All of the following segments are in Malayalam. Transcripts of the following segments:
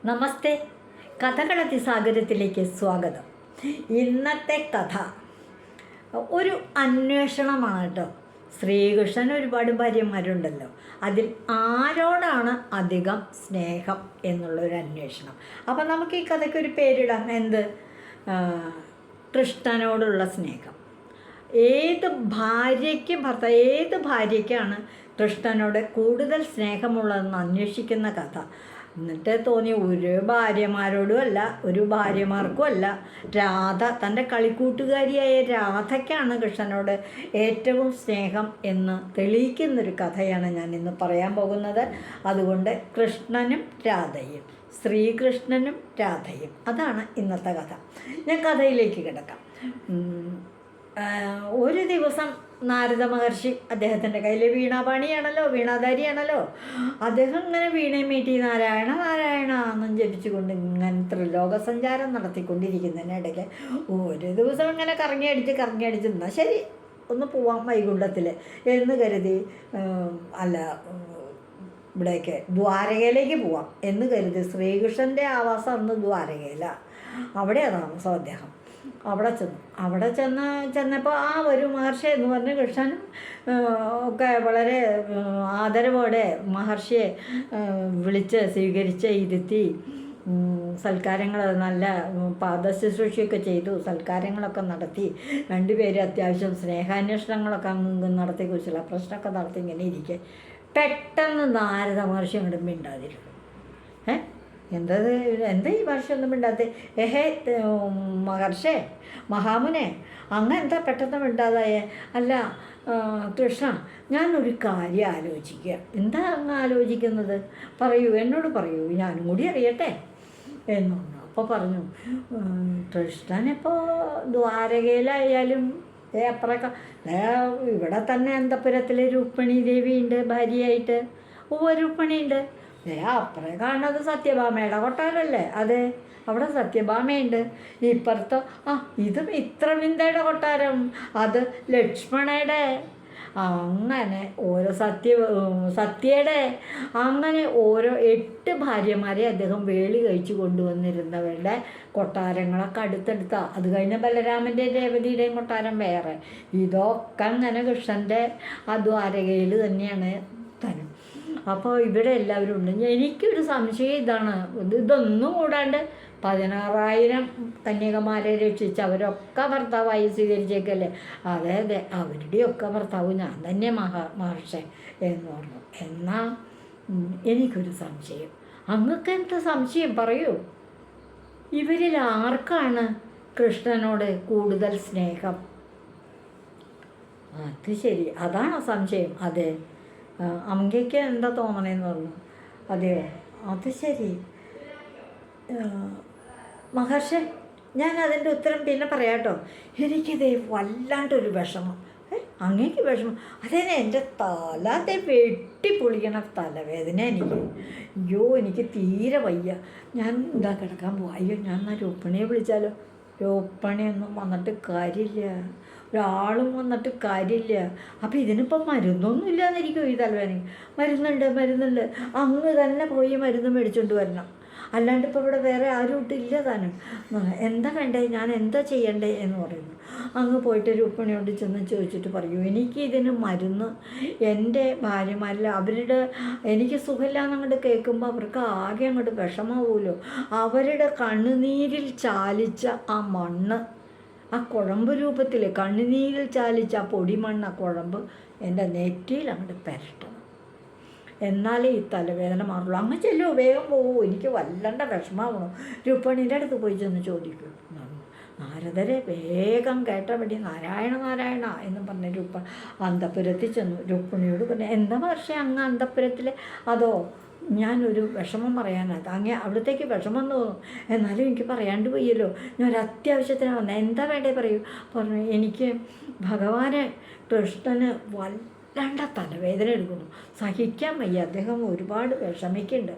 നമസ്തേ, കഥകളത്തി സാഗരത്തിലേക്ക് സ്വാഗതം. ഇന്നത്തെ കഥ ഒരു അന്വേഷണമാണ് കേട്ടോ. ശ്രീകൃഷ്ണൻ ഒരുപാട് ഭാര്യമാരുണ്ടല്ലോ, അതിൽ ആരോടാണ് അധികം സ്നേഹം എന്നുള്ളൊരു അന്വേഷണം. അപ്പം നമുക്ക് ഈ കഥയ്ക്ക് ഒരു പേരിടാം. എന്ത്? കൃഷ്ണനോടുള്ള സ്നേഹം. ഏത് ഭാര്യയ്ക്കാണ് കൃഷ്ണനോട് കൂടുതൽ സ്നേഹമുള്ളതെന്ന് അന്വേഷിക്കുന്ന കഥ. എന്നിട്ട് തോന്നി ഒരു ഭാര്യമാരോടും അല്ല, ഒരു ഭാര്യമാർക്കും അല്ല, രാധ തൻ്റെ കളിക്കൂട്ടുകാരിയായ രാധയ്ക്കാണ് കൃഷ്ണനോട് ഏറ്റവും സ്നേഹം എന്ന് തെളിയിക്കുന്നൊരു കഥയാണ് ഞാൻ ഇന്ന് പറയാൻ പോകുന്നത്. അതുകൊണ്ട് കൃഷ്ണനും രാധയും, ശ്രീകൃഷ്ണനും രാധയും, അതാണ് ഇന്നത്തെ കഥ. ഞാൻ കഥയിലേക്ക് കിടക്കാം. ഒരു ദിവസം നാരദ മഹർഷി, അദ്ദേഹത്തിൻ്റെ കയ്യിൽ വീണാധാരിയാണല്ലോ, അദ്ദേഹം ഇങ്ങനെ വീണയും മീട്ടി നാരായണ നാരായണ എന്നും ജപിച്ചുകൊണ്ട് ഇങ്ങനെ ത്രിലോക സഞ്ചാരം നടത്തിക്കൊണ്ടിരിക്കുന്നതിനിടയ്ക്ക് ഒരു ദിവസം ഇങ്ങനെ കറങ്ങി അടിച്ച് എന്നാൽ ശരി ഒന്ന് പോവാം വൈകുണ്ഠത്തിൽ എന്ന് കരുതി, ഇവിടേക്ക് ദ്വാരകയിലേക്ക് പോവാം എന്ന് കരുതി. ശ്രീകൃഷ്ണൻ്റെ ആവാസം അന്ന് ദ്വാരകയിലാണ്, അവിടെയാണ് താമസം അദ്ദേഹം. അവിടെ ചെന്നപ്പോൾ ഒരു മഹർഷി എന്ന് പറഞ്ഞ് കൃഷ്ണൻ ഒക്കെ വളരെ ആദരവോടെ മഹർഷിയെ വിളിച്ച് സ്വീകരിച്ച് ഇരുത്തി സൽക്കാരങ്ങൾ, നല്ല പാദശുശ്രൂഷയൊക്കെ ചെയ്തു, സൽക്കാരങ്ങളൊക്കെ നടത്തി. രണ്ടുപേരും അത്യാവശ്യം സ്നേഹാന്വേഷണങ്ങളൊക്കെ നടത്തി, കുശല പ്രശ്നമൊക്കെ നടത്തി ഇങ്ങനെ ഇരിക്കെ പെട്ടെന്ന് നാരദ മഹർഷി അങ്ങോട്ട് മിണ്ടാതിരുന്നു. എന്താ ഈ ഭാഷയൊന്നും മിണ്ടാതെ? മഹർഷേ, മഹാമുനെ, അങ്ങ് എന്താ പെട്ടെന്ന് മിണ്ടാതായേ? അല്ല കൃഷ്ണ, ഞാനൊരു കാര്യം ആലോചിക്കുക. എന്താ അങ്ങ് ആലോചിക്കുന്നത്? പറയൂ, എന്നോട് പറയൂ, ഞാനും കൂടി അറിയട്ടെ എന്ന് പറഞ്ഞു. അപ്പോൾ പറഞ്ഞു, കൃഷ്ണനിപ്പോൾ ദ്വാരകയിലായാലും അപ്പുറമൊക്കെ ഇവിടെ തന്നെ അന്തപുരത്തിൽ രുക്മിണി ദേവിയുണ്ട് ഭാര്യയായിട്ട്. രുക്മിണിയുണ്ട്. അപ്പുറം കാണുന്നത് സത്യഭാമയുടെ കൊട്ടാരല്ലേ? അതെ, അവിടെ സത്യഭാമയുണ്ട്. ഇപ്പുറത്തോ ഇത് മിത്രവിന്ദയുടെ കൊട്ടാരം, അത് ലക്ഷ്മണയുടെ. അങ്ങനെ ഓരോ സത്യയുടെ അങ്ങനെ ഓരോ 8 ഭാര്യമാരെ അദ്ദേഹം വേളി കഴിച്ചു കൊണ്ടുവന്നിരുന്നവരുടെ കൊട്ടാരങ്ങളൊക്കെ അടുത്തടുത്ത. അത് കഴിഞ്ഞ ബലരാമൻ്റെയും രേവതിയുടെയും കൊട്ടാരം വേറെ. ഇതൊക്കെ അങ്ങനെ കൃഷ്ണൻ്റെ ആ ദ്വാരകയിൽ തന്നെയാണ് തനും. അപ്പോൾ ഇവിടെ എല്ലാവരും ഉണ്ട്. എനിക്കൊരു സംശയം ഇതാണ്, ഇതൊന്നും കൂടാണ്ട് 16,000 കന്യകമാരെ രക്ഷിച്ച് അവരൊക്കെ ഭർത്താവായി സ്വീകരിച്ചേക്കല്ലേ? അതെ, അവരുടെയൊക്കെ ഭർത്താവ് ഞാൻ തന്നെ മഹർഷി എന്ന് പറഞ്ഞു. എന്നാൽ എനിക്കൊരു സംശയം. അങ്ങക്ക് എന്താ സംശയം? പറയൂ. ഇവരിൽ ആർക്കാണ് കൃഷ്ണനോട് കൂടുതൽ സ്നേഹം? അത് ശരി, അതാണോ സംശയം? അതെ. അമ്മയ്ക്ക് എന്താ തോന്നണേന്ന് പറഞ്ഞു. അതെയോ? അത് ശരി മഹർഷി, ഞാൻ അതിൻ്റെ ഉത്തരം പിന്നെ പറയാട്ടോ. എനിക്കിതേ വല്ലാണ്ടൊരു വിഷമം. അങ്ങേക്ക് വിഷമം? അതേനെ, എൻ്റെ വെട്ടിപ്പൊളിക്കണ തലവേദന എനിക്ക്. അയ്യോ, എനിക്ക് തീരെ വയ്യ. ഞാൻ എന്താ കിടക്കാൻ പോവാ. അയ്യോ, ഞാൻ എന്നാൽ രുക്മിണിയെ വിളിച്ചാലോ? രുക്മിണിയൊന്നും വന്നിട്ട് കാര്യമില്ല, ഒരാളും വന്നിട്ട് കാര്യമില്ല. അപ്പം ഇതിനിപ്പം മരുന്നൊന്നും ഇല്ലാന്നിരിക്കും ഈ തലവേദന. മരുന്നുണ്ട്, അങ്ങ് തന്നെ പോയി മരുന്ന് മേടിച്ചുകൊണ്ട് വരണം, അല്ലാണ്ട് ഇപ്പോൾ ഇവിടെ വേറെ ആരും ഇട്ടില്ല താനും. എന്താ വേണ്ടേ, ഞാൻ എന്താ ചെയ്യണ്ടേ എന്ന് പറയുന്നു. അങ്ങ് പോയിട്ട് രുക്മിണിയോട് ചെന്ന് ചോദിച്ചിട്ട് പറയൂ, എനിക്ക് ഇതിന് മരുന്ന് എൻ്റെ ഭാര്യമാരിൽ എനിക്ക് സുഖമില്ലാന്നങ്ങോട്ട് കേൾക്കുമ്പോൾ അവർക്ക് ആകെ അങ്ങോട്ട് വിഷമാവുമല്ലോ. അവരുടെ കണ്ണുനീരിൽ ചാലിച്ച ആ മണ്ണ്, ആ കുഴമ്പ് രൂപത്തിൽ കണ്ണുനീരിൽ ചാലിച്ച ആ പൊടിമണ്ണ്, ആ കുഴമ്പ് എൻ്റെ നെറ്റിയിൽ അങ്ങോട്ട് പുരട്ടണം, എന്നാലേ ഈ തലവേദന മാറുള്ളൂ. അങ്ങ് ചെല്ലോ, വേഗം പോവൂ, എനിക്ക് വല്ലാണ്ട വിഷമാവണം. രുക്മിണീൻ്റെ അടുത്ത് പോയി ചെന്ന് ചോദിക്കും. നാരദരെ വേഗം കേട്ടപടി നാരായണ നാരായണ എന്ന് പറഞ്ഞ് അന്തപുരത്തിൽ ചെന്നു. രുക്മിണിയോട് പറഞ്ഞു, എന്താ പക്ഷേ അങ്ങ് അന്തപുരത്തിൽ? അതോ, ഞാനൊരു വിഷമം പറയാനാണ്. അങ്ങ് അവിടത്തേക്ക് വിഷമം തോന്നും, എന്നാലും എനിക്ക് പറയാണ്ട് പോയല്ലോ. ഞാൻ ഒരു അത്യാവശ്യത്തിന് വന്നത്. എന്താ വേണ്ടേ പറയൂ. പറഞ്ഞു, എനിക്ക് ഭഗവാന് കൃഷ്ണന് തലവേദന എടുക്കുന്നു. സഹിക്കാൻ വയ്യ. അദ്ദേഹം ഒരുപാട് വിഷമിക്കുന്നുണ്ട്.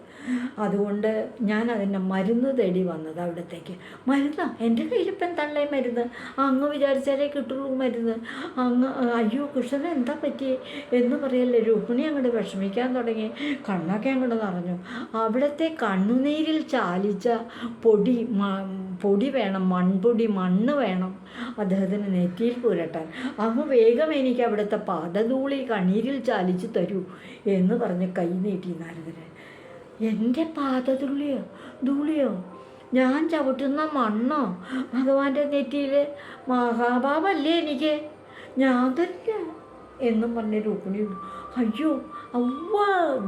അതുകൊണ്ട് ഞാൻ അതിൻ്റെ മരുന്ന് തേടി വന്നത് അവിടത്തേക്ക്. മരുന്നാ? എൻ്റെ കയ്യിലിപ്പം തള്ളേ മരുന്ന്? അങ്ങ് വിചാരിച്ചാലേ കിട്ടുള്ളൂ മരുന്ന്. അങ്ങ് അയ്യോ കൃഷ്ണന് എന്താ പറ്റി എന്ന് പറയല്ലേ. രുക്മിണി അങ്ങോട്ട് വിഷമിക്കാൻ തുടങ്ങി. കണ്ണൊക്കെ അങ്ങോട്ട് നിറഞ്ഞു. അവിടുത്തെ കണ്ണുനീരിൽ ചാലിച്ച പൊടി വേണം, മണ്ണ് വേണം അദ്ദേഹത്തിന് നെറ്റിയിൽ പുരട്ടാൻ. അങ്ങ് വേഗം എനിക്ക് അവിടുത്തെ പാദധൂളി കണ്ണീരിൽ ചാലിച്ച് തരൂ എന്ന് പറഞ്ഞ് കൈ നീട്ടി നാരദന്. എൻ്റെ ധൂളിയോ? ഞാൻ ചവിട്ടുന്ന മണ്ണോ? ഭഗവാന്റെ നെറ്റിയിൽ? മഹാഭാവല്ലേ എനിക്ക്, ഞാൻ തരില്ല എന്നും പറഞ്ഞ് രുക്മിണി. അയ്യോ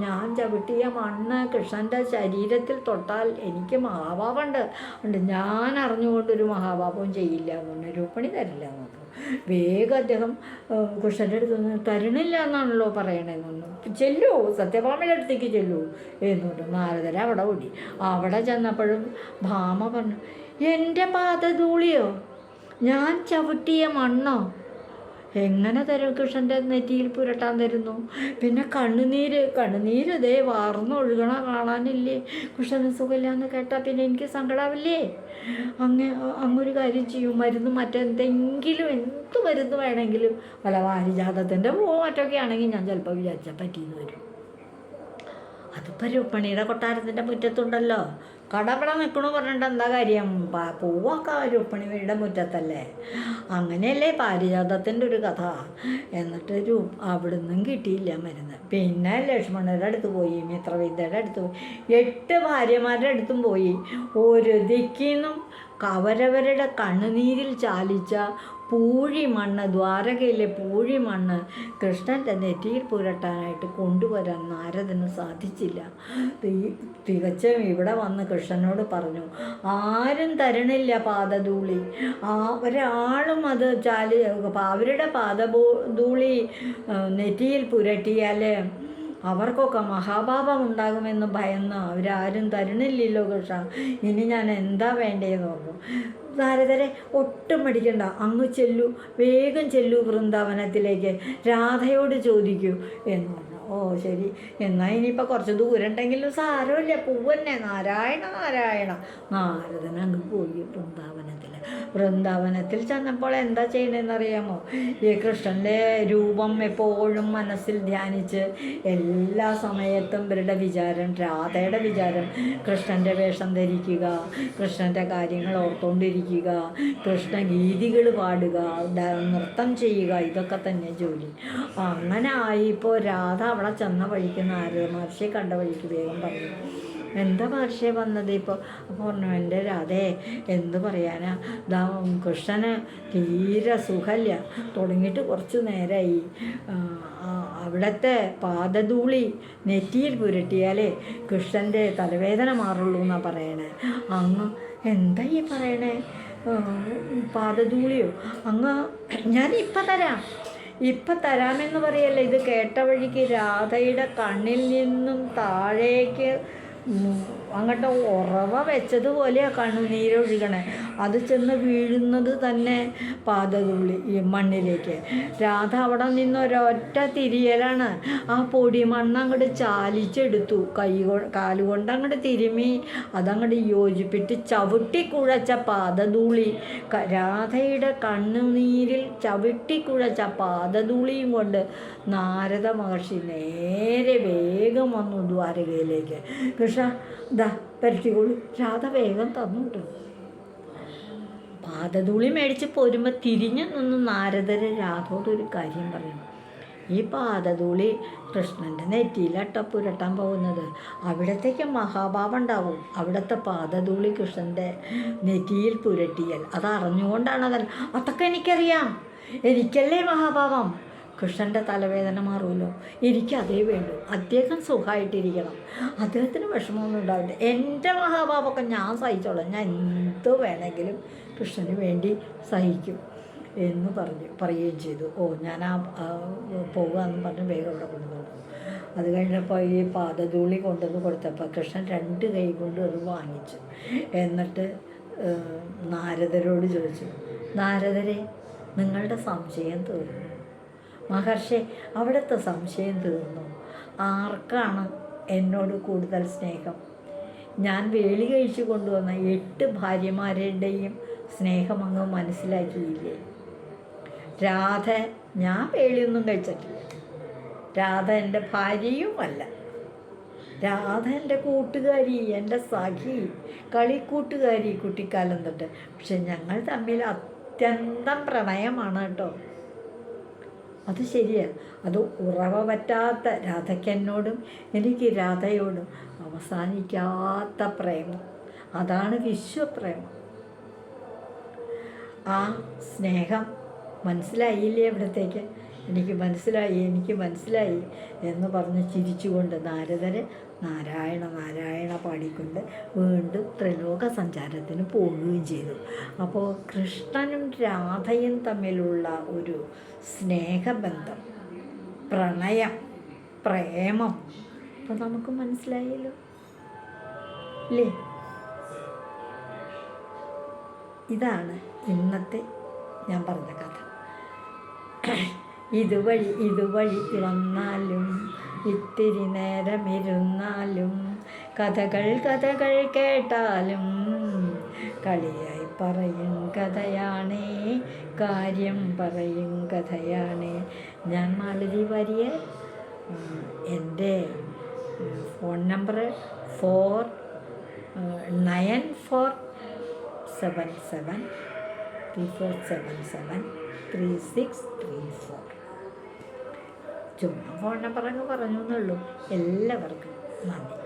ഞാൻ ചവിട്ടിയ മണ്ണ് കൃഷ്ണൻ്റെ ശരീരത്തിൽ തൊട്ടാൽ എനിക്ക് മഹാഭാവമുണ്ട്. ഞാൻ അറിഞ്ഞുകൊണ്ടൊരു മഹാഭാവവും ചെയ്യില്ല എന്ന് രുക്മിണി തരില്ല എന്ന് പറഞ്ഞു. വേഗം അദ്ദേഹം കൃഷ്ണൻ്റെ അടുത്ത് തരണില്ല എന്നാണല്ലോ പറയണതെന്ന്. ചെല്ലൂ, സത്യഭാമയുടെ അടുത്തേക്ക് ചെല്ലൂ എന്നുണ്ട്. നാരദര അവിടെ ഓടി. അവിടെ ചെന്നപ്പോഴും ഭാമ പറഞ്ഞു, എൻ്റെ പാദധൂളിയോ? ഞാൻ ചവിട്ടിയ മണ്ണോ? എങ്ങനെ തരും? കൃഷ്ണൻ്റെ നെറ്റിയിൽ പുരട്ടാൻ തരുന്നു. പിന്നെ കണ്ണുനീര് ഇതേ വാർന്നൊഴുകണ കാണാനില്ലേ? കൃഷ്ണന് സുഖമില്ലാന്ന് കേട്ടാൽ പിന്നെ എനിക്ക് സങ്കടാവില്ലേ? അങ്ങൊരു കാര്യം ചെയ്യും, മരുന്ന് മറ്റെന്തെങ്കിലും എന്ത് മരുന്ന് വേണമെങ്കിലും വല്ല വാരിജാതത്തിൻ്റെ മറ്റൊക്കെ ആണെങ്കിൽ ഞാൻ ചിലപ്പോൾ വിചാരിച്ചാൽ പറ്റിയെന്ന് വരും. അതിപ്പോൾ രുക്മിണിയുടെ കൊട്ടാരത്തിൻ്റെ മുറ്റത്തുണ്ടല്ലോ. കടപട നിൽക്കണു പറഞ്ഞിട്ട് എന്താ കാര്യം? പൂവൊക്കെ രുക്മിണിയുടെ മുറ്റത്തല്ലേ. അങ്ങനെയല്ലേ പാരിജാതത്തിൻ്റെ ഒരു കഥ. എന്നിട്ട് അവിടുന്നും കിട്ടിയില്ല മരുന്ന്. പിന്നെ ലക്ഷ്മണരുടെ അടുത്ത് പോയി, മിത്രവിദ്യയുടെ അടുത്ത് പോയി, 8 ഭാര്യമാരുടെ അടുത്തും പോയി. ഒരു ദിക്കിന്നും അവരവരുടെ കണ്ണുനീരിൽ ചാലിച്ച പൂഴിമണ്ണ്, ദ്വാരകയിലെ പൂഴിമണ്ണ് കൃഷ്ണൻ്റെ നെറ്റിയിൽ പുരട്ടാനായിട്ട് കൊണ്ടുവരാൻ നാരദന് സാധിച്ചില്ല. തികച്ചും ഇവിടെ വന്ന് കൃഷ്ണനോട് പറഞ്ഞു, ആരും തരണില്ല പാദധൂളി. ഒരാളും അത് അവരുടെ പാദധൂളി നെറ്റിയിൽ പുരട്ടിയാൽ അവർക്കൊക്കെ മഹാഭാവം ഉണ്ടാകുമെന്ന് ഭയന്ന് അവരാരും തരണില്ലല്ലോ കൃഷ്ണ. ഇനി ഞാൻ എന്താ വേണ്ടതെന്ന് പറഞ്ഞു. നാരദരെ ഒട്ടും മടിക്കണ്ട, അങ്ങ് ചെല്ലൂ, വേഗം ചെല്ലൂ വൃന്ദാവനത്തിലേക്ക്, രാധയോട് ചോദിക്കൂ എന്ന് പറഞ്ഞു. ഓ ശരി, എന്നാൽ ഇനിയിപ്പോൾ കുറച്ച് ദൂരം ഉണ്ടെങ്കിലും സാരമില്ല, പൂവന്നെ, നാരായണ നാരായണ. നാരദൻ അങ്ങ് പോയി വൃന്ദാവനത്തിൽ ചെന്നപ്പോൾ എന്താ ചെയ്യണമെന്നറിയാമോ? ഈ കൃഷ്ണൻ്റെ രൂപം എപ്പോഴും മനസ്സിൽ ധ്യാനിച്ച് എല്ലാ സമയത്തും ഇവരുടെ വിചാരം, രാധയുടെ വിചാരം കൃഷ്ണൻ്റെ വേഷം ധരിക്കുക, കൃഷ്ണൻ്റെ കാര്യങ്ങൾ ഓർത്തുകൊണ്ടിരിക്കുക, കൃഷ്ണഗീതികൾ പാടുക, നൃത്തം ചെയ്യുക, ഇതൊക്കെ തന്നെ ജോലി. അങ്ങനെ ആയിപ്പോൾ രാധ അവിടെ ചെന്ന വഴിക്ക് നാരദ മഹർഷിയെ കണ്ട വഴിക്ക് വേഗം പറഞ്ഞു, എന്താ മഹർഷിയെ വന്നത് ഇപ്പോൾ? അപ്പോൾ പറഞ്ഞു, എൻ്റെ രാധേ എന്ത് പറയാനാ, കൃഷ്ണന് തീരെ സുഖമില്ല, തുടങ്ങിയിട്ട് കുറച്ച് നേരമായി. അവിടുത്തെ പാദധൂളി നെറ്റിയിൽ പുരട്ടിയാലേ കൃഷ്ണൻ്റെ തലവേദന മാറുള്ളൂ എന്നാണ് പറയണേ. അങ്ങ് എന്താ ഈ പറയണേ? പാദധൂളിയോ? അങ്ങ് ഞാൻ ഇപ്പം തരാമെന്ന് പറയല്ലേ. ഇത് കേട്ട വഴിക്ക് രാധയുടെ കണ്ണിൽ നിന്നും താഴേക്ക് അങ്ങോട്ട് ഉറവ വെച്ചതുപോലെയാണ് കണ്ണുനീരൊഴുകണേ. അത് ചെന്ന് വീഴുന്നത് തന്നെ പാദധൂളി ഈ മണ്ണിലേക്ക്. രാധ അവിടെ നിന്ന് ഒരൊറ്റ തിരിയലാണ് ആ പൊടി മണ്ണ് അങ്ങോട്ട് ചാലിച്ചെടുത്തു. കാലുകൊണ്ട് അങ്ങോട്ട് തിരുമ്മി അതങ്ങോട്ട് യോജിപ്പിട്ട് ചവിട്ടിക്കുഴച്ച പാദധൂളി, രാധയുടെ കണ്ണുനീരിൽ ചവിട്ടിക്കുഴച്ച പാദധൂളിയും കൊണ്ട് നാരദ മഹർഷി നേരെ വേഗം വന്നു ദ്വാരകയിലേക്ക്. കൃഷ്ണ ദാ പരട്ടിക്കോളൂ. രാധ വേഗം തന്നുണ്ട്. പാദധൂളി മേടിച്ച് പോരുമ്പോൾ തിരിഞ്ഞു നിന്ന് നാരദര് രാധോടൊരു കാര്യം പറയും. ഈ പാദധൂളി കൃഷ്ണൻ്റെ നെറ്റിയിലട്ട പുരട്ടാൻ പോകുന്നത്. അവിടത്തേക്ക് മഹാഭാവം ഉണ്ടാവും. അവിടുത്തെ പാദധൂളി കൃഷ്ണൻ്റെ നെറ്റിയിൽ പുരട്ടിയാൽ അത് അറിഞ്ഞുകൊണ്ടാണ്. അതൊക്കെ എനിക്കറിയാം, എനിക്കല്ലേ മഹാഭാവം. കൃഷ്ണൻ്റെ തലവേദന മാറുമല്ലോ, എനിക്കതേ വേണ്ടൂ. അദ്ദേഹം സുഖമായിട്ടിരിക്കണം, അദ്ദേഹത്തിന് വിഷമമൊന്നും ഉണ്ടാവില്ല. എൻ്റെ മഹാഭാവമൊക്കെ ഞാൻ സഹിച്ചോളാം, ഞാൻ എന്ത് വേണമെങ്കിലും കൃഷ്ണന് വേണ്ടി സഹിക്കും എന്ന് പറയുകയും ചെയ്തു. ഞാൻ പോകാമെന്ന് പറഞ്ഞ് വേഗം അവിടെ കൊണ്ടുപോകും. അത് കഴിഞ്ഞപ്പോൾ ഈ പാദധൂളി കൊണ്ടുവന്ന് കൊടുത്തപ്പോൾ കൃഷ്ണൻ 2 കൈ കൊണ്ട് അത് വാങ്ങിച്ചു. എന്നിട്ട് നാരദരോട് ചോദിച്ചു, നാരദരെ നിങ്ങളുടെ സംശയം തീർന്നു, മഹർഷി, അവിടുത്തെ സംശയം തീർന്നു. ആർക്കാണ് എന്നോട് കൂടുതൽ സ്നേഹം? ഞാൻ വേളി കഴിച്ചു കൊണ്ടുവന്ന 8 ഭാര്യമാരുടെയും സ്നേഹം അങ്ങ് മനസ്സിലാക്കിയില്ലേ? രാധ, ഞാൻ വേളിയൊന്നും കഴിച്ചിട്ടില്ല. രാധ എൻ്റെ ഭാര്യയുമല്ല. രാധ എൻ്റെ കൂട്ടുകാരി, എൻ്റെ സഖി, കളിക്കൂട്ടുകാരി കുട്ടിക്കാലം തൊട്ട്. പക്ഷെ ഞങ്ങൾ തമ്മിൽ അത്യന്തം പ്രണയമാണ് കേട്ടോ. അത് ശരിയാണ്. അത് ഉറവ പറ്റാത്ത രാധയ്ക്കെന്നോടും എനിക്ക് രാധയോടും അവസാനിക്കാത്ത പ്രേമം. അതാണ് വിശ്വപ്രേമം. ആ സ്നേഹം മനസ്സിലായില്ലേ അവിടത്തേക്ക്? എനിക്ക് മനസ്സിലായി എന്ന് പറഞ്ഞ് ചിരിച്ചുകൊണ്ട് നാരദര് നാരായണ നാരായണ പാടിക്കൊണ്ട് വീണ്ടും ത്രിലോക സഞ്ചാരത്തിന് പോവുകയും ചെയ്തു. അപ്പോൾ കൃഷ്ണനും രാധയും തമ്മിലുള്ള ഒരു സ്നേഹബന്ധം, പ്രണയം, പ്രേമം അപ്പോൾ നമുക്ക് മനസ്സിലായല്ലോ അല്ലേ? ഇതാണ് ഇന്നത്തെ ഞാൻ പറഞ്ഞ കഥ. ഇതുവഴി വന്നാലും ഇത്തിരി നേരമിരുന്നാലും കഥകൾ കേട്ടാലും കളിയായി പറയും കഥയാണേ, കാര്യം പറയും കഥയാണേ. ഞാൻ മാലതി വാര്യർ. എൻ്റെ ഫോൺ നമ്പർ 494773473634. ചുമ്മാ ഫോൺ നമ്പർ അങ്ങ് പറഞ്ഞു എന്നുള്ളൂ. എല്ലാവർക്കും നന്ദി.